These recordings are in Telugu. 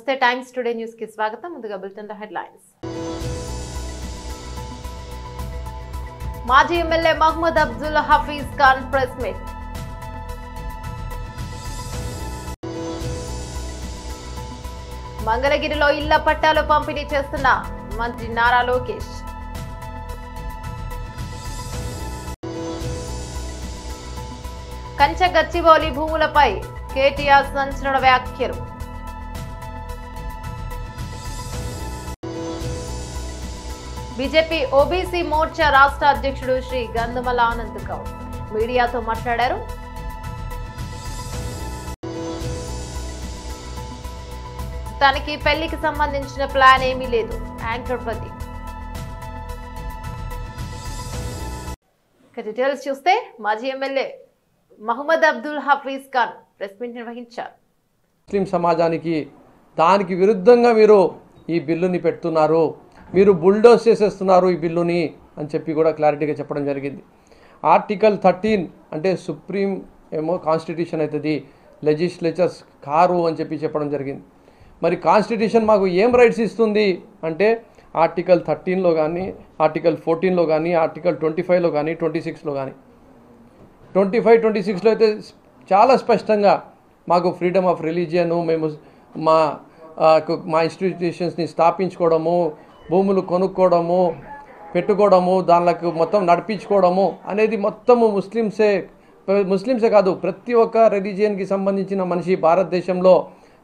నమస్తే టైమ్స్ టుడే న్యూస్ కి స్వాగతం. ముందుగా బులెటిన్ హెడ్లైన్స్. మాజీ MLA Mohammed Abdul Hafeez Khan press meet. మంగళగిరిలో ఇళ్ల పట్టాలు పంపిణీ చేస్తున్న మంత్రి నారా లోకేష్. కంచె గచ్చిబౌలి భూములపై కేటీఆర్ సంచలన వ్యాఖ్యలు. బీజేపీ ఓబీసీ మోర్చా రాష్ట్ర అధ్యక్షుడు శ్రీ గంధమల ఆనంద్ గౌడ్ మీడియాతో మాట్లాడారు. తనకి పెళ్లికి సంబంధించిన ప్లాన్ ఏమీ లేదు యాంకర్ ప్రదీప్. డీటెయిల్స్ చూస్తే మాజీ MLA Mohammed Abdul Hafeez Khan press meet నిర్వహించారు. ముస్లిం సమాజానికి దానికి విరుద్ధంగా మీరు ఈ బిల్లుని పెడుతున్నారు, మీరు బుల్డోస్ చేసేస్తున్నారు ఈ బిల్లుని అని చెప్పి కూడా క్లారిటీగా చెప్పడం జరిగింది. ఆర్టికల్ 13 అంటే సుప్రీం ఏమో కాన్స్టిట్యూషన్ అవుతుంది, లెజిస్లేచర్స్ కారు అని చెప్పి చెప్పడం జరిగింది. మరి కాన్స్టిట్యూషన్ మాకు ఏం రైట్స్ ఇస్తుంది అంటే ఆర్టికల్ 13లో కానీ, ఆర్టికల్ 14లో కానీ, ఆర్టికల్ 25లో కానీ, 26లో కానీ, 25, 26లో అయితే చాలా స్పష్టంగా మాకు ఫ్రీడమ్ ఆఫ్ రిలీజియన్, మేము మా ఇన్స్టిట్యూషన్స్ని స్థాపించుకోవడము, భూములు కొనుక్కోవడము, పెట్టుకోవడము, దానికి మొత్తం నడిపించుకోవడము అనేది మొత్తము ముస్లిమ్సే కాదు ప్రతి ఒక్క రిలీజియన్కి సంబంధించిన మనిషి భారతదేశంలో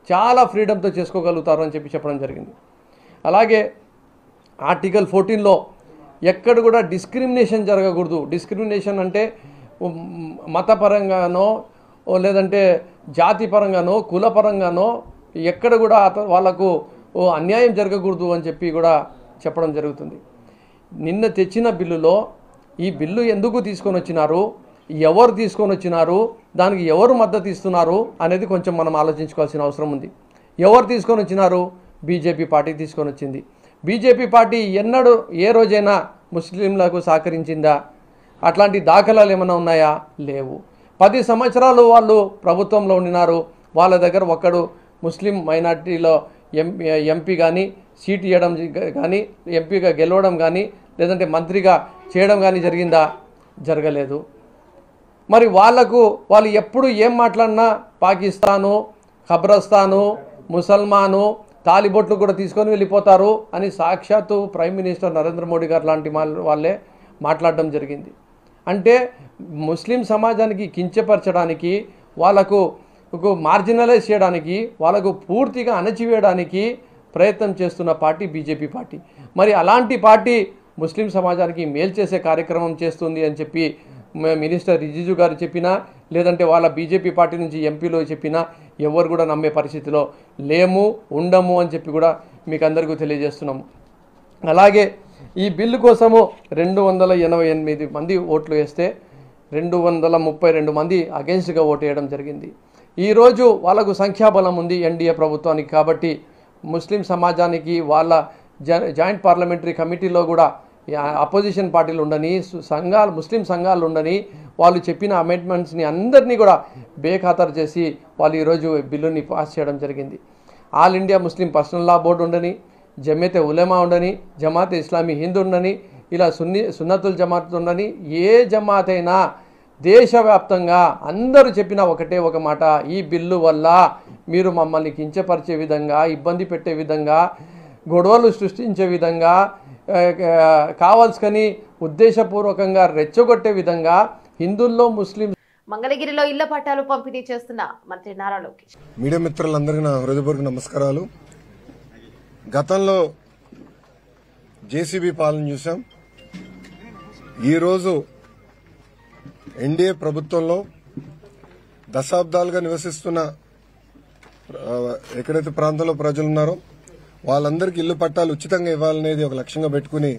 చాలా ఫ్రీడమ్తో చేసుకోగలుగుతారు అని చెప్పి చెప్పడం జరిగింది. అలాగే ఆర్టికల్ 14లో ఎక్కడ కూడా డిస్క్రిమినేషన్ జరగకూడదు. డిస్క్రిమినేషన్ అంటే మతపరంగానో లేదంటే జాతిపరంగానో కులపరంగానో ఎక్కడ కూడా వాళ్లకు అన్యాయం జరగకూడదు అని చెప్పి కూడా చెప్పడం జరుగుతుంది. నిన్న తెచ్చిన బిల్లులో ఈ బిల్లు ఎందుకు తీసుకొని వచ్చినారు, ఎవరు తీసుకొని వచ్చినారు, దానికి ఎవరు మద్దతు ఇస్తున్నారు అనేది కొంచెం మనం ఆలోచించుకోవాల్సిన అవసరం ఉంది. ఎవరు తీసుకొని వచ్చినారు? బీజేపీ పార్టీ తీసుకొని వచ్చింది. బీజేపీ పార్టీ ఎన్నడూ ఏ రోజైనా ముస్లింలకు సహకరించిందా? అట్లాంటి దాఖలాలు ఏమైనా ఉన్నాయా? లేవు. 10 సంవత్సరాలు వాళ్ళు ప్రభుత్వంలో ఉన్నారు. వాళ్ళ దగ్గర ఒక్కడు ముస్లిం మైనార్టీలో ఎంపీ కానీ సీట్ ఇవ్వడం కానీ, ఎంపీగా గెలవడం కానీ, లేదంటే మంత్రిగా చేయడం కానీ జరిగిందా? జరగలేదు. మరి వాళ్ళు ఎప్పుడు ఏం మాట్లాడినా పాకిస్తాను, ఖబ్రస్తాను, ముసల్మాను, తాలిబొట్లు కూడా తీసుకొని వెళ్ళిపోతారు అని సాక్షాత్తు ప్రైమ్ మినిస్టర్ నరేంద్ర మోడీ గారు లాంటి వాళ్ళే మాట్లాడడం జరిగింది. అంటే ముస్లిం సమాజానికి కించపరచడానికి, వాళ్ళకు మార్జినలైజ్ చేయడానికి, వాళ్ళకు పూర్తిగా అణచివేయడానికి ప్రయత్నం చేస్తున్న పార్టీ బీజేపీ పార్టీ. మరి అలాంటి పార్టీ ముస్లిం సమాజానికి మేలు చేసే కార్యక్రమం చేస్తుంది అని చెప్పి మినిస్టర్ రిజిజు గారు చెప్పినా, లేదంటే వాళ్ళ బీజేపీ పార్టీ నుంచి ఎంపీలో చెప్పినా ఎవరు కూడా నమ్మే పరిస్థితిలో లేము, ఉండము అని చెప్పి కూడా మీకు అందరికీ తెలియజేస్తున్నాము. అలాగే ఈ బిల్లు కోసము 288 మంది ఓట్లు వేస్తే 232 మంది అగెన్స్ట్గా ఓటు వేయడం జరిగింది. ఈరోజు వాళ్ళకు సంఖ్యాబలం ఉంది ఎన్డీఏ ప్రభుత్వానికి. కాబట్టి ముస్లిం సమాజానికి వాళ్ళ జాయింట్ పార్లమెంటరీ కమిటీలో కూడా అపోజిషన్ పార్టీలు ఉండని, ముస్లిం సంఘాలు ఉండని, వాళ్ళు చెప్పిన అమెండ్మెంట్స్ని అందరినీ కూడా బేఖాతరు చేసి వాళ్ళు ఈరోజు బిల్లుని పాస్ చేయడం జరిగింది. ఆల్ ఇండియా ముస్లిం పర్సనల్ లా బోర్డు ఉండని, జమేతే ఉలమా ఉండని, జమాతే ఇస్లామీ హింద్ ఉండని, ఇలా సున్నతుల్ జమాత్ ఉండని, ఏ జమాత్ అయినా దేశవ్యాప్తంగా అందరూ చెప్పిన ఒకటే ఒక మాట, ఈ బిల్లు వల్ల మీరు మమ్మల్ని కించపరిచే విధంగా, ఇబ్బంది పెట్టే విధంగా, గొడవలు సృష్టించే విధంగా, కావాల్సుకొని ఉద్దేశపూర్వకంగా రెచ్చగొట్టే విధంగా హిందువుల్లో ముస్లిం. మంగళగిరిలో ఇళ్ల పట్టాలు పంపిణీ చేస్తున్న మంత్రి నారా లోకేష్. మీడియా మిత్రులందరికీ నా హృదయపూర్వక నమస్కారాలు. గతంలో జేసీబీ పాలన చూసాం. ఈరోజు ఎన్డీఏ ప్రభుత్వంలో దశాబ్దాలుగా నివసిస్తున్న ఎక్కడైతే ప్రాంతంలో ప్రజలు ఉన్నారో వాళ్ళందరికీ ఇల్లు పట్టాలు ఉచితంగా ఇవ్వాలనేది ఒక లక్ష్యంగా పెట్టుకుని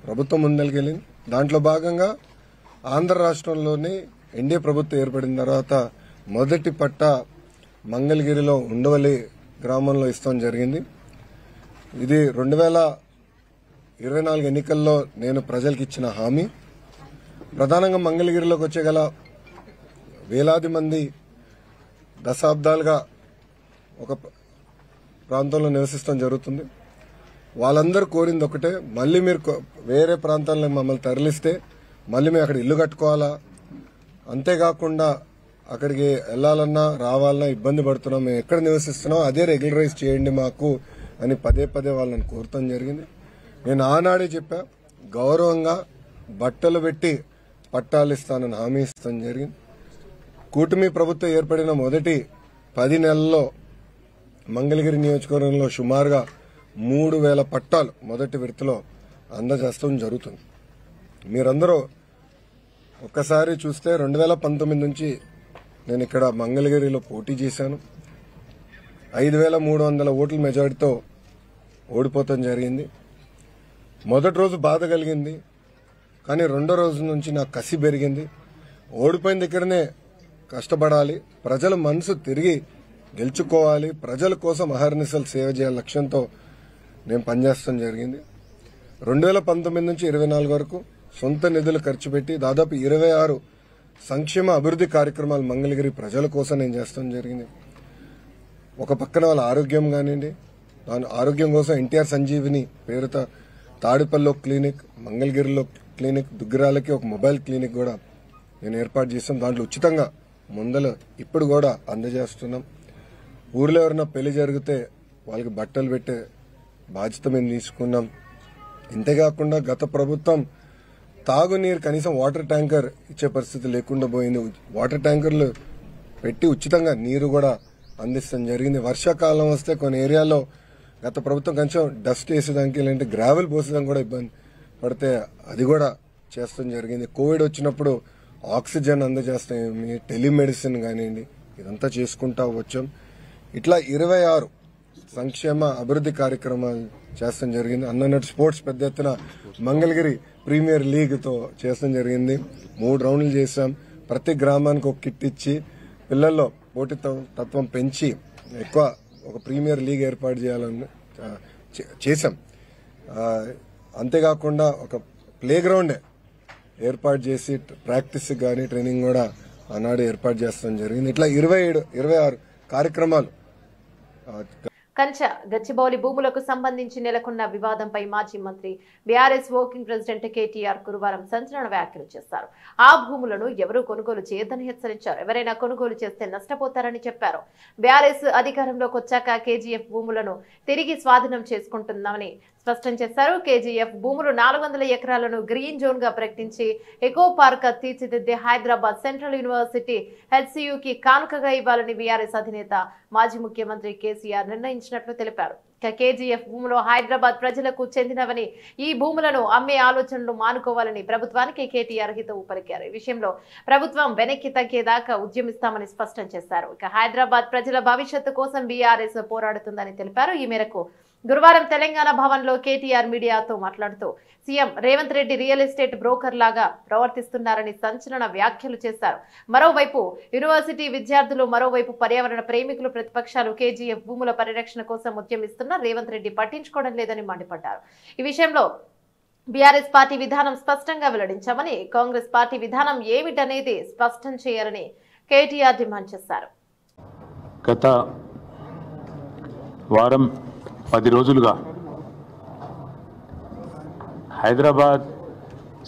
ప్రభుత్వం ముందరికెళ్ళింది. దాంట్లో భాగంగా ఆంధ్ర రాష్ట్రంలోని ఎన్డీఏ ప్రభుత్వం ఏర్పడిన తర్వాత మొదటి పట్టా మంగళగిరిలో ఉండవల్లి గ్రామంలో ఇస్తాం జరిగింది. ఇది 2024 ఎన్నికల్లో నేను ప్రజలకు ఇచ్చిన హామీ. ప్రధానంగా మంగళగిరిలోకి వచ్చేగల వేలాది మంది దశాబ్దాలుగా ఒక ప్రాంతంలో నివసిస్తాం జరుగుతుంది. వాళ్ళందరూ కోరింది ఒకటే, మళ్ళీ మీరు వేరే ప్రాంతాల్లో మమ్మల్ని తరలిస్తే మళ్ళీ మేము అక్కడ ఇల్లు కట్టుకోవాలా, అంతేకాకుండా అక్కడికి వెళ్లాలన్నా రావాలన్నా ఇబ్బంది పడుతున్నాం, మేము ఎక్కడ నివసిస్తున్నాం అదే రెగ్యులరైజ్ చేయండి మాకు అని పదే పదే వాళ్ళని కోరటం జరిగింది. నేను ఆనాడే చెప్పా, గౌరవంగా బట్టలు పెట్టి పట్టాలు ఇస్తానని హామీ ఇస్తాను జరిగింది. కూటమి ప్రభుత్వం ఏర్పడిన మొదటి 10 నెలల్లో మంగళగిరి నియోజకవర్గంలో సుమారుగా 3,000 పట్టాలు మొదటి విడతలో అందజేస్తాం జరుగుతుంది. మీరందరూ ఒక్కసారి చూస్తే 2019 నుంచి నేను ఇక్కడ మంగళగిరిలో పోటీ చేశాను. 5,300 ఓట్ల మెజారిటీతో ఓడిపోవటం జరిగింది. మొదటి రోజు బాధ కలిగింది, కానీ రెండో రోజు నుంచి నాకు కసి పెరిగింది. ఓడిపోయిన దగ్గరనే కష్టపడాలి, ప్రజల మనసు తిరిగి గెలుచుకోవాలి, ప్రజల కోసం అహర్నిశలు సేవ చేయాలి లక్ష్యంతో నేను పనిచేస్తాం జరిగింది. 2019 నుంచి 24 వరకు సొంత నిధులు ఖర్చు పెట్టి దాదాపు 26 సంక్షేమ అభివృద్ధి కార్యక్రమాలు మంగళగిరి ప్రజల కోసం నేను చేస్తాం జరిగింది. ఒక పక్కన వాళ్ళ ఆరోగ్యం కానివ్వండి, దాని ఆరోగ్యం కోసం ఎన్టీఆర్ సంజీవిని పేరుతో తాడిపల్లిలో క్లినిక్, మంగళగిరిలో క్లినిక్, దుగ్గిరాలకి ఒక మొబైల్ క్లినిక్ కూడా నేను ఏర్పాటు చేస్తాం. దాంట్లో ఉచితంగా మందులు ఇప్పుడు కూడా అందజేస్తున్నాం. ఊర్లో ఎవరైనా పెళ్లి జరిగితే వాళ్ళకి బట్టలు పెట్టే బాధ్యత మేము తీసుకున్నాం. ఇంతేకాకుండా గత ప్రభుత్వం తాగునీరు కనీసం వాటర్ ట్యాంకర్ ఇచ్చే పరిస్థితి లేకుండా పోయింది. వాటర్ ట్యాంకర్లు పెట్టి ఉచితంగా నీరు కూడా అందిస్తాం జరిగింది. వర్షాకాలం వస్తే కొన్ని ఏరియాలో గత ప్రభుత్వం కొంచెం డస్ట్ వేసేదానికి లేదంటే గ్రావెల్ పోసేదానికి కూడా ఇబ్బంది పడితే అది కూడా చేస్తాం జరిగింది. కోవిడ్ వచ్చినప్పుడు ఆక్సిజన్ అందజేస్తాం, టెలిమెడిసిన్ కానివ్వండి, ఇదంతా చేసుకుంటా వచ్చాం. ఇట్లా 26 సంక్షేమ అభివృద్ధి కార్యక్రమాలు చేస్తాం జరిగింది. అన్నట్టు స్పోర్ట్స్ పెద్ద ఎత్తున మంగళగిరి ప్రీమియర్ లీగ్తో చేస్తాం జరిగింది. 3 రౌండ్లు చేశాం. ప్రతి గ్రామానికి ఒక కిట్ ఇచ్చి పిల్లల్లో పోటీతత్వం పెంచి ఎక్కువ ఒక ప్రీమియర్ లీగ్ ఏర్పాటు చేయాలని చేశాం. అంతేకాకుండా ఒక ప్లే గ్రౌండ్ ఏర్పాటు చేసి ప్రాక్టీస్ కానీ ట్రైనింగ్ కూడా ఆనాడు ఏర్పాటు చేస్తాం జరిగింది. ఇట్లా 26 కార్యక్రమాలు. కంచ గచ్చిబౌలి భూములకు సంబంధించి నెలకొన్న వివాదంపై మాజీ మంత్రి బీఆర్ఎస్ వర్కింగ్ ప్రెసిడెంట్ కేటీఆర్ గురువారం సంచలన వ్యాఖ్యలు చేశారు. ఆ భూములను ఎవరూ కొనుగోలు చేయొద్దని హెచ్చరించారు. ఎవరైనా కొనుగోలు చేస్తే నష్టపోతారని చెప్పారు. బీఆర్ఎస్ అధికారంలోకి వచ్చాక కేజీఎఫ్ భూములను తిరిగి స్వాధీనం చేసుకుంటుందామని స్పష్టం చేశారు. కేజీఎఫ్ భూములు 400 ఎకరాలను గ్రీన్ జోన్ గా ప్రకటించి ఎకో పార్క్ తీర్చిదిద్దే హైదరాబాద్ సెంట్రల్ యూనివర్సిటీ హెచ్సియుకి కానుకగా ఇవ్వాలని బీఆర్ఎస్ అధినేత మాజీ ముఖ్యమంత్రి కేసీఆర్ నిర్ణయించినట్లు తెలిపారు. కేజీఎఫ్ భూములు హైదరాబాద్ ప్రజలకు చెందినవని, ఈ భూములను అమ్మే ఆలోచనలు మానుకోవాలని ప్రభుత్వానికి కేటీఆర్ హితవు పలికారు. ఈ విషయంలో ప్రభుత్వం వెనక్కి తగ్గేదాకా ఉద్యమిస్తామని స్పష్టం చేశారు. ఇక హైదరాబాద్ ప్రజల భవిష్యత్తు కోసం బీఆర్ఎస్ పోరాడుతుందని తెలిపారు. ఈ మేరకు గురువారం తెలంగాణ భవన్ లో కేటీఆర్ మీడియాతో మాట్లాడుతూ CM Revanth Reddy real estate broker లాగా ప్రవర్తిస్తున్నారని సంచలన వ్యాఖ్యలు చేశారు. మరోవైపు యూనివర్సిటీ విద్యార్థులు, మరోవైపు పర్యావరణ ప్రేమికులు, ప్రతిపక్షాలు కేజీఎఫ్ భూముల పరిరక్షణ కోసం ఉద్యమిస్తున్న రేవంత్ రెడ్డి పట్టించుకోవడం లేదని మండిపడ్డారు. ఈ విషయంలో బీఆర్ఎస్ పార్టీ విధానం స్పష్టంగా వెల్లడించామని, కాంగ్రెస్ పార్టీ విధానం ఏమిటనేది స్పష్టం చేయాలని కేటీఆర్ డిమాండ్ చేశారు. గత వారం 10 రోజులుగా హైదరాబాద్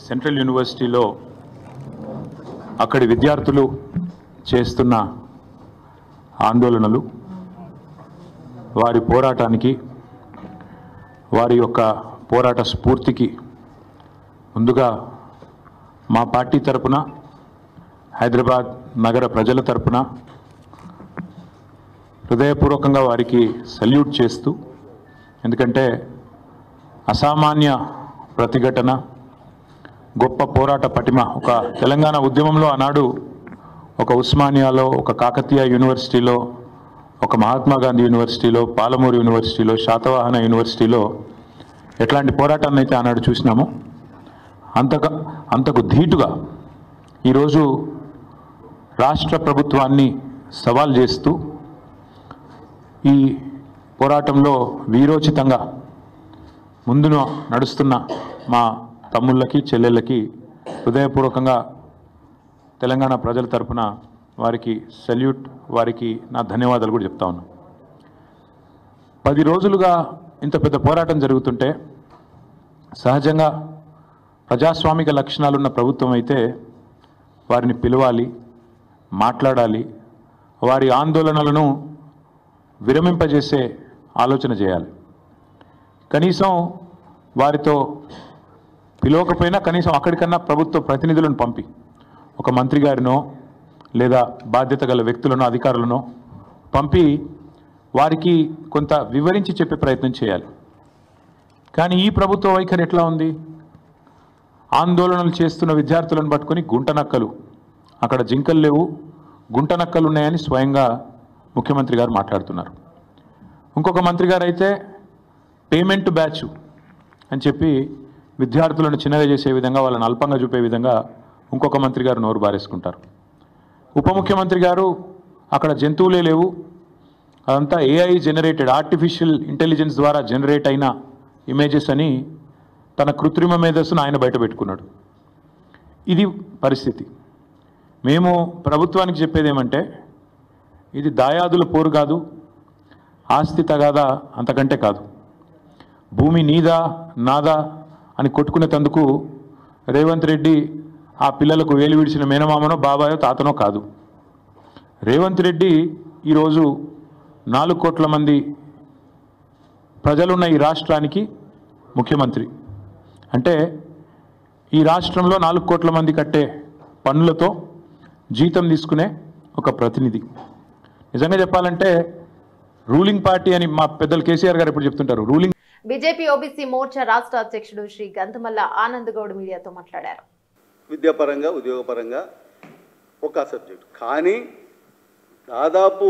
సెంట్రల్ యూనివర్సిటీలో అక్కడి విద్యార్థులు చేస్తున్న ఆందోళనలు, వారి పోరాటానికి, వారి యొక్క పోరాట స్ఫూర్తికి ముందుగా మా పార్టీ తరపున, హైదరాబాద్ నగర ప్రజల తరపున హృదయపూర్వకంగా వారికి సల్యూట్ చేస్తూ, ఎందుకంటే అసామాన్య ప్రతిఘటన, గొప్ప పోరాట పటిమ, ఒక తెలంగాణ ఉద్యమంలో ఆనాడు ఒక ఉస్మానియాలో, ఒక కాకతీయ యూనివర్సిటీలో, ఒక మహాత్మా గాంధీ యూనివర్సిటీలో, పాలమూరు యూనివర్సిటీలో, శాతవాహన యూనివర్సిటీలో ఎట్లాంటి పోరాటాన్ని అయితే ఆనాడు చూసినామో అంతకు ధీటుగా ఈరోజు రాష్ట్ర ప్రభుత్వాన్ని సవాల్ చేస్తూ ఈ పోరాటంలో వీరోచితంగా ముందున నడుస్తున్న మా తమ్ముళ్ళకి, చెల్లెళ్ళకి హృదయపూర్వకంగా తెలంగాణ ప్రజల తరపున వారికి సల్యూట్, వారికి నా ధన్యవాదాలు కూడా చెప్తా ఉన్నాను. 10 రోజులుగా ఇంత పెద్ద పోరాటం జరుగుతుంటే సహజంగా ప్రజాస్వామిక లక్షణాలున్న ప్రభుత్వం అయితే వారిని పిలవాలి, మాట్లాడాలి, వారి ఆందోళనలను విరమింపజేసే ఆలోచన చేయాలి. కనీసం వారితో పిలవకపోయినా కనీసం అక్కడికన్నా ప్రభుత్వ ప్రతినిధులను పంపి ఒక మంత్రి గారినో లేదా బాధ్యత గల వ్యక్తులను అధికారులను పంపి వారికి కొంత వివరించి చెప్పే ప్రయత్నం చేయాలి. కానీ ఈ ప్రభుత్వ వైఖరి ఎట్లా ఉంది? ఆందోళనలు చేస్తున్న విద్యార్థులను పట్టుకొని గుంటనక్కలు, అక్కడ జింకలు లేవు, గుంటనక్కలు ఉన్నాయని స్వయంగా ముఖ్యమంత్రి గారు మాట్లాడుతున్నారు. ఇంకొక మంత్రి గారు అయితే పేమెంట్ బ్యాచ్ అని చెప్పి విద్యార్థులను చిన్నగా చేసే విధంగా, వాళ్ళని అల్పంగా చూపే విధంగా ఇంకొక మంత్రి గారు నోరు బారేసుకుంటారు. ఉప ముఖ్యమంత్రి గారు అక్కడ జంతువులే లేవు, అదంతా AI జనరేటెడ్, ఆర్టిఫిషియల్ ఇంటెలిజెన్స్ ద్వారా జనరేట్ అయిన ఇమేజెస్ అని తన కృత్రిమ మేధస్సును ఆయన బయట పెట్టుకున్నాడు. ఇది పరిస్థితి. మేము ప్రభుత్వానికి చెప్పేది ఏమంటే, ఇది దాయాదుల పోరు కాదు, ఆస్తి తగాదా అంతకంటే కాదు. భూమి నీదా నాదా అని కొట్టుకునేందుకు రేవంత్ రెడ్డి ఆ పిల్లలకు వేలు విడిచిన మేనమామనో బాబాయో తాతనో కాదు. రేవంత్ రెడ్డి ఈరోజు 4 కోట్ల మంది ప్రజలున్న ఈ రాష్ట్రానికి ముఖ్యమంత్రి. అంటే ఈ రాష్ట్రంలో 4 కోట్ల మంది కట్టే పన్నులతో జీతం తీసుకునే ఒక ప్రతినిధి. నిజంగా చెప్పాలంటే రూలింగ్ పార్టీ అని మా పెద్దలు కేసీఆర్ గారు ఎప్పుడు చెప్తుంటారు. రూలింగ్ బీజేపీ ఓబీసీ మోర్చా రాష్ట్ర అధ్యక్షుడు శ్రీ గంతమల్ల ఆనంద్ గౌడ్ మీడియాతో మాట్లాడారు. విద్యాపరంగా, ఉద్యోగపరంగా ఒక సబ్జెక్టు, కానీ దాదాపు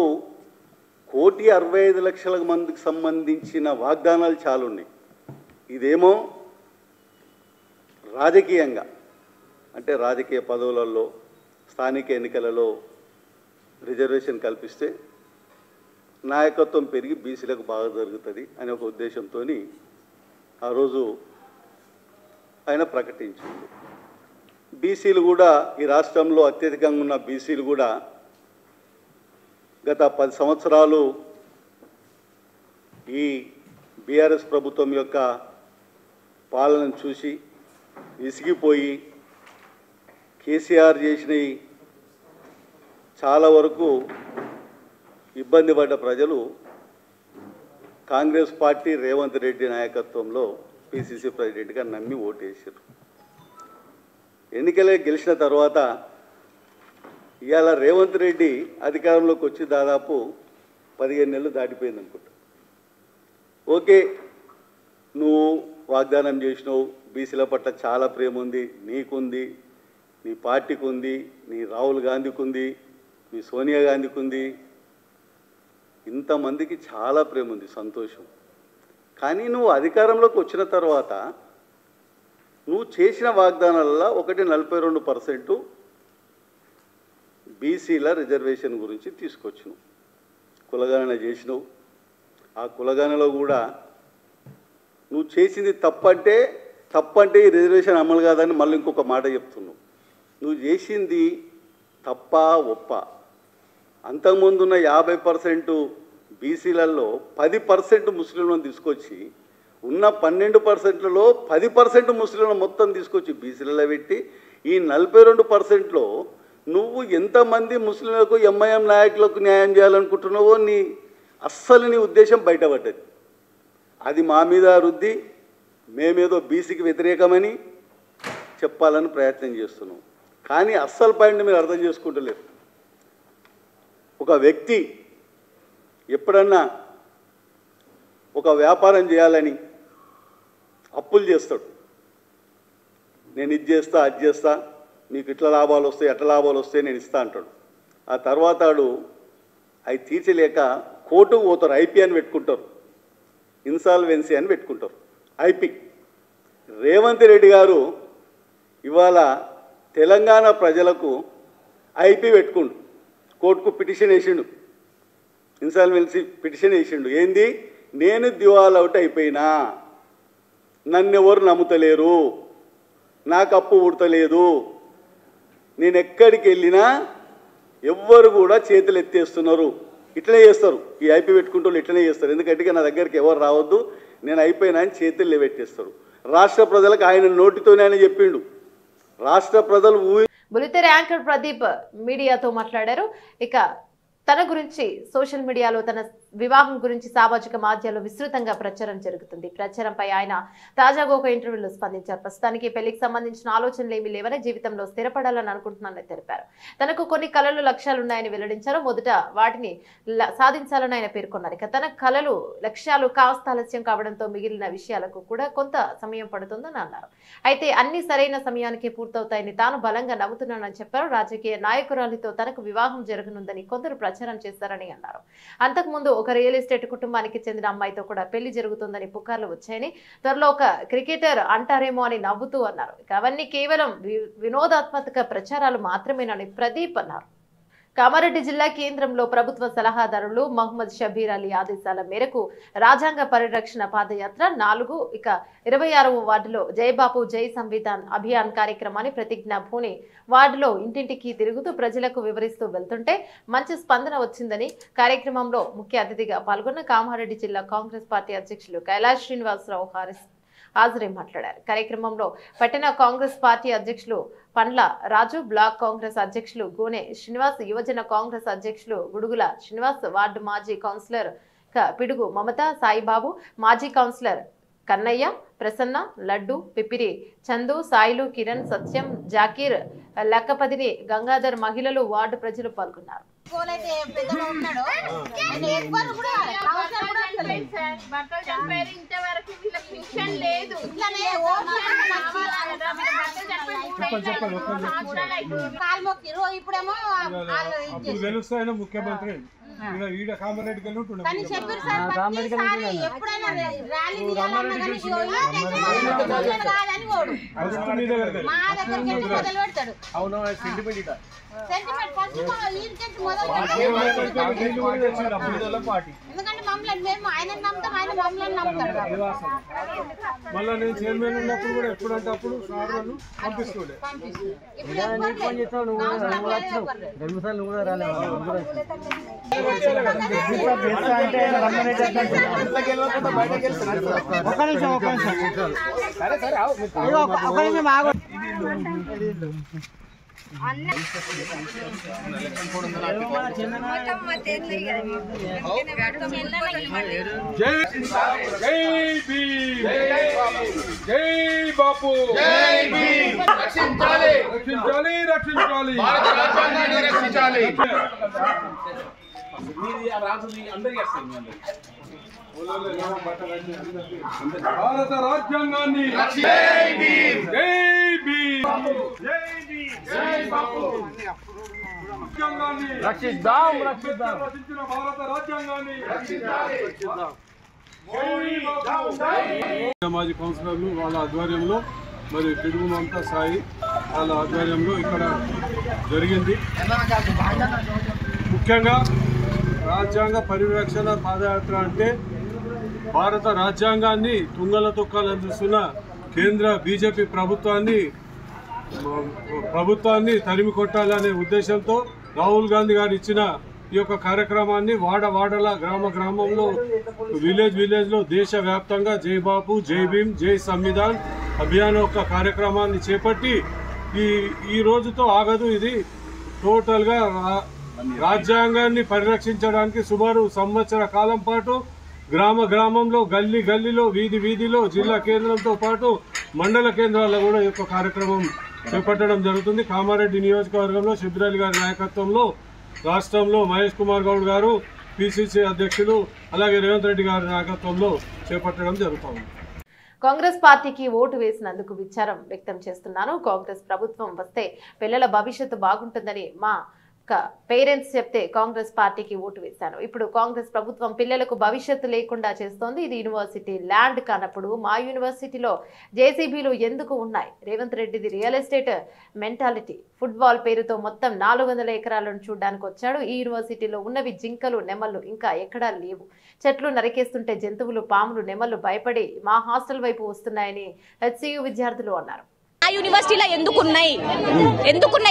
1,65,00,000 మందికి సంబంధించిన వాగ్దానాలు చాలా ఉన్నాయి. ఇదేమో రాజకీయంగా, అంటే రాజకీయ పదవులలో స్థానిక ఎన్నికలలో రిజర్వేషన్ కల్పిస్తే నాయకత్వం పెరిగి బీసీలకు బాగా జరుగుతుంది అనే ఒక ఉద్దేశంతో ఆ రోజు ఆయన ప్రకటించింది. బీసీలు కూడా, ఈ రాష్ట్రంలో అత్యధికంగా ఉన్న బీసీలు కూడా గత 10 సంవత్సరాలు ఈ బీఆర్ఎస్ ప్రభుత్వం యొక్క పాలనను చూసి విసిగిపోయి కేసీఆర్ చేసినవి చాలా వరకు ఇబ్బంది పడ్డ ప్రజలు కాంగ్రెస్ పార్టీ రేవంత్ రెడ్డి నాయకత్వంలో పిసిసి ప్రెసిడెంట్గా నమ్మి ఓటేశారు. ఎన్నికలే గెలిచిన తర్వాత ఇవాళ రేవంత్ రెడ్డి అధికారంలోకి వచ్చి దాదాపు 15 నెలలు దాటిపోయింది అనుకుంటా. ఓకే, నువ్వు వాగ్దానం చేసినావు, బీసీల పట్ల చాలా ప్రేమ ఉంది, నీకుంది, నీ పార్టీకి ఉంది, నీ రాహుల్ గాంధీకి ఉంది, నీ సోనియా గాంధీకి ఉంది, ఇంతమందికి చాలా ప్రేమ ఉంది, సంతోషం. కానీ నువ్వు అధికారంలోకి వచ్చిన తర్వాత నువ్వు చేసిన వాగ్దానాలలో ఒకటి 42% బీసీల రిజర్వేషన్ గురించి తీసుకొచ్చినావు, కులగణన చేసినావు. ఆ కులగణనలో కూడా నువ్వు చేసింది తప్పంటే ఈ రిజర్వేషన్ అమలు కాదని మళ్ళీ ఇంకొక మాట చెప్తున్నావు. నువ్వు చేసింది తప్ప ఒప్ప. అంతకుముందున్న 50% బీసీలలో 10% ముస్లింలను తీసుకొచ్చి, ఉన్న 12%లో 10% ముస్లింలను మొత్తం తీసుకొచ్చి బీసీలలో పెట్టి, ఈ 42%లో నువ్వు ఎంతమంది ముస్లింలకు, ఎంఐఎం నాయకులకు న్యాయం చేయాలనుకుంటున్నావో అస్సలు నీ ఉద్దేశం బయటపడ్డది. అది మా మీద రుద్ది మేమేదో బీసీకి వ్యతిరేకమని చెప్పాలని ప్రయత్నం చేస్తున్నాం. కానీ అస్సలు పాయింట్ మీరు అర్థం చేసుకుంటలేరు. ఒక వ్యక్తి ఎప్పుడన్నా ఒక వ్యాపారం చేయాలని అప్పులు చేస్తాడు. నేను ఇది చేస్తా, అది చేస్తా, మీకు ఇట్లా లాభాలు వస్తాయి, అట్లా లాభాలు వస్తాయి, నేను ఇస్తా అంటాడు. ఆ తర్వాత అవి తీర్చలేక కోర్టుకు పోతారు, ఐపీ అని పెట్టుకుంటారు, ఇన్సాల్వెన్సీ అని పెట్టుకుంటారు, ఐపీ. రేవంత్ రెడ్డి గారు ఇవాళ తెలంగాణ ప్రజలకు ఐపీ పెట్టుకుండు, కోర్టుకు పిటిషన్ వేసిండు, ఇన్సాల్వెన్సీ పిటిషన్ వేసిండు. ఏంది? నేను దివాల్ అవుట్ అయిపోయినా, నన్నెవరు నమ్ముతలేరు, నాకు అప్పు ఉడతలేదు, నేను ఎక్కడికి వెళ్ళినా ఎవ్వరు కూడా చేతులు ఎత్తేస్తున్నారు, ఇట్లనే చేస్తారు, ఈ ఐపీ పెట్టుకుంటూ ఇట్లనే చేస్తారు. ఎందుకంటే నా దగ్గరికి ఎవరు రావద్దు, నేను అయిపోయినా అని చేతులు లేవెట్టేస్తారు. రాష్ట్ర ప్రజలకు ఆయన నోటితోనే అని చెప్పిండు. రాష్ట్ర ప్రజలు బులితెర యాంకర్ ప్రదీప్ మీడియాతో మాట్లాడారు. ఇక తన గురించి సోషల్ మీడియాలో తన వివాహం గురించి సామాజిక మాధ్యమాల్లో విస్తృతంగా ప్రచారం జరుగుతుంది. ప్రచారంపై ఆయన తాజాగా ఒక ఇంటర్వ్యూలో స్పందించారు. ప్రస్తుతానికి పెళ్లికి సంబంధించిన ఆలోచనలు ఏమీ లేవని, జీవితంలో స్థిరపడాలని అనుకుంటున్నానని తెలిపారు. తనకు కొన్ని కళలు లక్ష్యాలు ఉన్నాయని వెల్లడించారు. మొదట వాటిని సాధించాలని ఆయన పేర్కొన్నారు. ఇక తన కళలు లక్ష్యాలు కాస్త ఆలస్యం కావడంతో మిగిలిన విషయాలకు కూడా కొంత సమయం పడుతుందని అన్నారు. అయితే అన్ని సరైన సమయానికి పూర్తవుతాయని తాను బలంగా నమ్ముతున్నానని చెప్పారు. రాజకీయ నాయకురాలితో తనకు వివాహం జరగనుందని కొందరు ప్రచారం చేస్తారని అన్నారు. అంతకుముందు ఒక రియల్ ఎస్టేట్ కుటుంబానికి చెందిన అమ్మాయితో కూడా పెళ్లి జరుగుతుందని పుకార్లు వచ్చాయని, త్వరలో ఒక క్రికెటర్ అంటారేమో అని నవ్వుతూ అన్నారు. ఇక అవన్నీ కేవలం వినోదాత్మక ప్రచారాలు మాత్రమేనని ప్రదీప్ అన్నారు. కామారెడ్డి జిల్లా కేంద్రంలో ప్రభుత్వ సలహాదారులు మహమ్మద్ షబీర్ అలీ ఆదేశాల మేరకు రాజ్యాంగ పరిరక్షణ పాదయాత్ర 4 ఇక 26వ వార్డులో జై బాపు జై సంవిధాన్ అభియాన్ కార్యక్రమాన్ని ప్రతిజ్ఞ భూని వార్డులో ఇంటింటికి తిరుగుతూ ప్రజలకు వివరిస్తూ వెళ్తుంటే మంచి స్పందన వచ్చిందని కార్యక్రమంలో ముఖ్య అతిథిగా పాల్గొన్న కామారెడ్డి జిల్లా కాంగ్రెస్ పార్టీ అధ్యక్షులు కైలాష్ శ్రీనివాసరావు హాజరై మాట్లాడారు. కార్యక్రమంలో పట్టణ కాంగ్రెస్ పార్టీ అధ్యక్షులు పండ్ల రాజు, బ్లాక్ కాంగ్రెస్ అధ్యక్షులు గోనె శ్రీనివాస్, యువజన కాంగ్రెస్ అధ్యక్షులు గుడుగుల శ్రీనివాస్, వార్డు మాజీ కౌన్సిలర్ పిడుగు మమత, సాయిబాబు, మాజీ కౌన్సిలర్ కన్నయ్య, ప్రసన్న, లడ్డు, పిపిరి చందు, సాయిలు, కిరణ్, సత్యం, జాకీర్, లక్కపదిని, గంగాధర్, మహిళలు, వార్డు ప్రజలు పాల్గొన్నారు. తెలుస్తాయన ముఖ్యమంత్రి కామారెడ్డికి ఎందుకంటే మమ్మల్ని మేము ఆయన నమ్ముతాం, ఆయన మమ్మల్ని నమ్ముతాడు. మళ్ళీ నేను చైర్మన్ ఉన్నప్పుడు కూడా ఎప్పుడంటే అప్పుడు సార్లు పంపిస్తుండే. జై బాపు, రక్షించాలి, రక్షించాలి, భారత రాజ్యాంగాన్ని రక్షిద్దాం, రక్షించిన భారత రాజ్యాంగాన్ని మాజీ కౌన్సిలర్లు వాళ్ళ ఆధ్వర్యంలో, మరి పిడుగు మమతా సాయి వాళ్ళ ఆధ్వర్యంలో ఇక్కడ జరిగింది. ముఖ్యంగా రాజ్యాంగ పరిరక్షణ పాదయాత్ర అంటే భారత రాజ్యాంగాన్ని తుంగల తొక్కాలు అందిస్తున్న కేంద్ర బీజేపీ ప్రభుత్వాన్ని తరిమి కొట్టాలనే ఉద్దేశంతో రాహుల్ గాంధీ గారు ఇచ్చిన ఈ యొక్క కార్యక్రమాన్ని వాడవాడల గ్రామంలో విలేజ్లో దేశవ్యాప్తంగా జై బాపు, జై భీమ్, జై సంవిధాన్ అభియాన్ యొక్క కార్యక్రమాన్ని చేపట్టి ఈ రోజుతో ఆగదు. ఇది టోటల్గా రాజ్యాంగాన్ని పరిరక్షించడానికి సుమారు సంవత్సర కాలం పాటు గ్రామంలో, గల్లీలో, వీధిలో, జిల్లా కేంద్రంతో పాటు మండల కేంద్రాల్లో కూడా ఈ యొక్క కార్యక్రమం చేపట్టడం జరుగుతుంది. కామారెడ్డి నియోజకవర్గంలో షబీర్ అలీ గారి నాయకత్వంలో, రాష్ట్రంలో మహేష్ కుమార్ గౌడ్ గారు పిసిసి అధ్యక్షులు, అలాగే రేవంత్ రెడ్డి గారి నాయకత్వంలో చేపట్టడం జరుగుతుంది. కాంగ్రెస్ పార్టీకి ఓటు వేసినందుకు విచారం వ్యక్తం చేస్తున్నాను. కాంగ్రెస్ ప్రభుత్వం వస్తే పిల్లల భవిష్యత్తు బాగుంటుందని మా పేరెంట్స్ చెప్తే కాంగ్రెస్ పార్టీకి ఓటు వేశాను. ఇప్పుడు కాంగ్రెస్ ప్రభుత్వం పిల్లలకు భవిష్యత్తు లేకుండా చేస్తోంది. ఇది యూనివర్సిటీ ల్యాండ్ కానప్పుడు మా యూనివర్సిటీలో జేసీబీలు ఎందుకు ఉన్నాయి? రేవంత్ రెడ్డిది రియల్ ఎస్టేట్ మెంటాలిటీ. ఫుట్బాల్ పేరుతో మొత్తం 400 ఎకరాలను చూడడానికి వచ్చాడు. ఈ యూనివర్సిటీలో ఉన్నవి జింకలు, నెమళ్ళు ఇంకా ఎక్కడా లేవు. చెట్లు నరికేస్తుంటే జంతువులు, పాములు, నెమళ్ళు భయపడి మా హాస్టల్ వైపు వస్తున్నాయని హెచ్సియు విద్యార్థులు అన్నారు. ఆ యూనివర్సిటీలో ఎందుకున్నాయి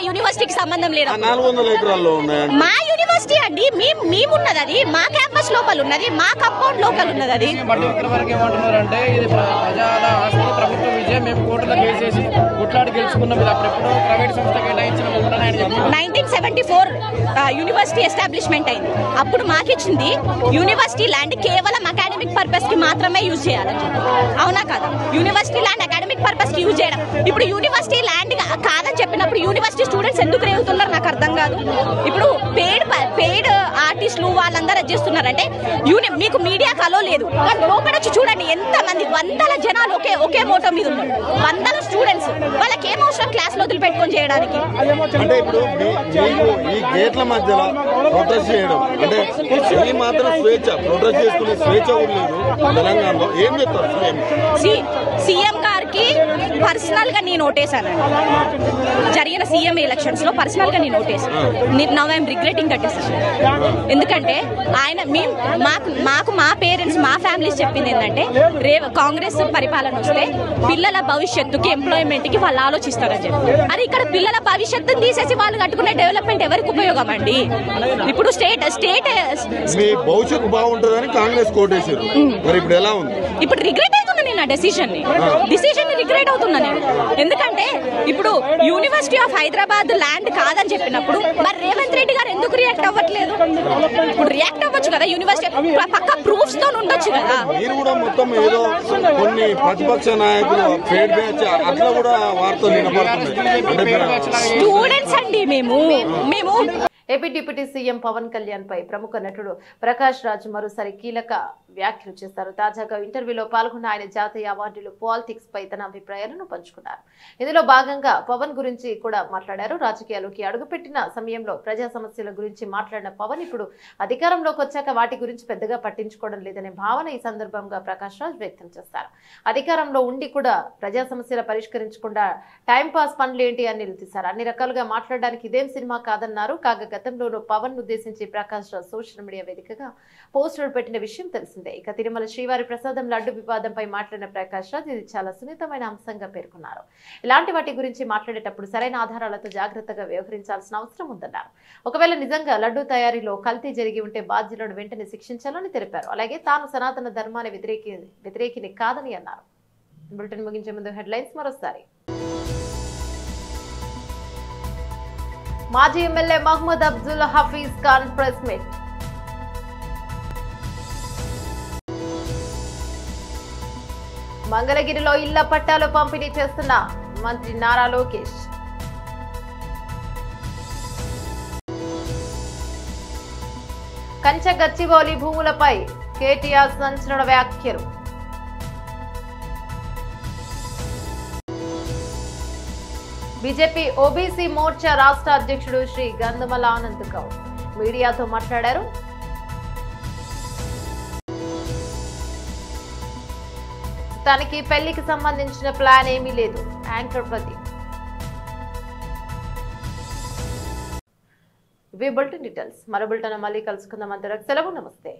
యూనివర్సిటీకి సంబంధం లేదు. 400 ఎకరాల్లో ఉన్నాయి. మా యూనివర్సిటీ అండి, మేమున్నది అది, మా క్యాంపస్ లోపల ఉన్నది, మా కంపౌండ్ లోపల ఉన్నది అది. ఇక్కడ వరకు ఏమంటున్నారంటే ఇది ప్రజల ఆస్తి, ప్రభుత్వ విజయం, మేము కోర్టులో కేసేసి కొట్లాడి గెలుచుకున్నాం. ఇది అప్పుడెప్పుడో ప్రైవేట్ సంస్థ కేటాయించిన 1974 యూనివర్సిటీ ఎస్టాబ్లిష్మెంట్ అయింది. అప్పుడు మాకిచ్చింది యూనివర్సిటీ ల్యాండ్ కేవలం అకాడమిక్ పర్పస్ కి మాత్రమే యూజ్ చేయాలని చెప్పి. అవునా కదా? యూనివర్సిటీ ల్యాండ్ అకాడమిక్ పర్పస్ కి యూజ్ చేయడం. ఇప్పుడు యూనివర్సిటీ ల్యాండ్ కాదని చెప్పినప్పుడు యూనివర్సిటీ స్టూడెంట్స్ ఎందుకు రేగుతున్నారు నాకు అర్థం కాదు. ఇప్పుడు పెయిడ్ ఆర్టిస్టులు వాళ్ళందరూ చేస్తున్నారంటే మీకు మీడియా కలో లేదు. లోపల వచ్చి చూడండి ఎంతమంది వందల జనాలు ఒకే మోటో మీద ఉన్నారు. వందల స్టూడెంట్స్, వాళ్ళకి ఏం అవసరం క్లాస్ లో వదిలిపెట్టుకొని చేయడానికి? అంటే ఇప్పుడు ఈ గేట్ల మధ్యలో ప్రొటెస్ట్ చేయడం అంటే ఇది మాత్రం స్వేచ్ఛ, ప్రొటెస్ట్ చేసుకునే స్వేచ్ఛ కూడా లేదు తెలంగాణలో. ఏం చెప్తారు సీఎం గారికి పర్సనల్ గా నేను ఓటేసానండి. జరిగిన సీఎం ఎలక్షన్స్ లో పర్సనల్ గా నేను ఓటేసాను. Now I'm regretting that decision. ఎందుకంటే ఆయన మాకు మా పేరెంట్స్, మా ఫ్యామిలీస్ చెప్పింది ఏంటంటే కాంగ్రెస్ పరిపాలన వస్తే పిల్లల భవిష్యత్తుకి, ఎంప్లాయ్మెంట్ కి వాళ్ళు ఆలోచిస్తారని చెప్పి. అది ఇక్కడ పిల్లల భవిష్యత్తుని తీసేసి వాళ్ళు కట్టుకునే డెవలప్మెంట్ ఎవరికి ఉపయోగం అండి? ఇప్పుడు స్టేట్ భవిష్యత్తు బాగుంటుందని కాంగ్రెస్ కోటేశారు. మరి ఇప్పుడు ఎలా ఉంది? ఇప్పుడు రిగ్రెట్ అవుతున్నా నేను ఆ డిసిషన్ ని రిగ్రెట్ అవుతున్నా నేను. ఎందుకంటే ఇప్పుడు యూనివర్సిటీ ఆఫ్ హైదరాబాద్ ల్యాండ్ కాదని చెప్పినప్పుడు మరి రేవంత్ రెడ్డి గారు ఎందుకు రియాక్ట్ అవ్వట్లేదు? ఇప్పుడు రియాక్ట్ అవ్వచ్చు కదా, యూనివర్సిటీ పక్క ప్రూఫ్స్ తో ఉండొచ్చు కదా. మీరు కూడా మొత్తం ఏదో కొన్ని ప్రతిపక్ష నాయకులు ఫేడ్ బ్యాచ్ అట్లా కూడా వార్తలు వినపడుతున్నాయి. స్టూడెంట్స్ అండి మేము. AP deputy CM Pawan Kalyan పై ప్రముఖ నటుడు ప్రకాష్ రాజ్ మరోసారి కీలక వ్యాఖ్యలు చేశారు. తాజాగా ఇంటర్వ్యూలో పాల్గొన్న ఆయన జాతీయ అవార్డులు, పాలిటిక్స్ పై తన అభిప్రాయాలను పంచుకున్నారు. ఇందులో భాగంగా పవన్ గురించి కూడా మాట్లాడారు. రాజకీయాల్లోకి అడుగుపెట్టిన సమయంలో ప్రజా సమస్యల గురించి మాట్లాడిన పవన్ ఇప్పుడు అధికారంలోకి వచ్చాక వాటి గురించి పెద్దగా పట్టించుకోవడం లేదనే భావన ఈ సందర్భంగా ప్రకాష్ రాజ్ వ్యక్తం చేశారు. అధికారంలో ఉండి కూడా ప్రజా సమస్యలు పరిష్కరించకుండా టైంపాస్ పనులేంటి అని నిలదీశారు. అన్ని రకాలుగా మాట్లాడడానికి ఇదేం సినిమా కాదన్నారు. కాగా గతంలోనూ పవన్ ఉద్దేశించి ప్రకాష్ రాజ్ సోషల్ మీడియా వేదికగా పోస్టులు పెట్టిన విషయం తెలిసిందే. ఇక తిరుమల శ్రీవారి ప్రసాదం లడ్డు వివాదంపై మాట్లాడిన ప్రకాష్ రాజ్ ఇది చాలా సున్నితమైన అంశంగా పేర్కొన్నారు. ఇలాంటి వాటి గురించి మాట్లాడేటప్పుడు సరైన ఆధారాలతో జాగ్రత్తగా వ్యవహరించాల్సిన అవసరం ఉందన్నారు. ఒకవేళ నిజంగా లడ్డు తయారీలో కల్తీ జరిగి ఉంటే బాధ్యులను వెంటనే శిక్షించాలని తెలిపారు. అలాగే తాను సనాతన ధర్మాన్ని వ్యతిరేకిని కాదని అన్నారు. బులెటిన్ ముగించే ముందు హెడ్లైన్స్ మరోసారి. మాజీ MLA Mohammed Abdul Hafeez Khan press meet. మంగళగిరిలో ఇళ్ల పట్టాలు పంపిణీ చేస్తున్న మంత్రి నారా లోకేష్. కంచె గచ్చిబౌలి భూములపై కేటీఆర్ సంచలన వ్యాఖ్యలు. బీజేపీ ఓబీసీ మోర్చా రాష్ట్ర అధ్యక్షుడు శ్రీ గంధమల ఆనంద్ గౌడ్ మీడియాతో మాట్లాడారు. తనకి పెళ్లికి సంబంధించిన ప్లాన్ ఏమీ లేదు యాంకర్ ప్రదీప్. ఇవి బులెటిన్ డీటెయిల్స్. మరో బులెటిన్ మళ్ళీ కలుసుకుందాం. అంతవరకు సెలవు. నమస్తే.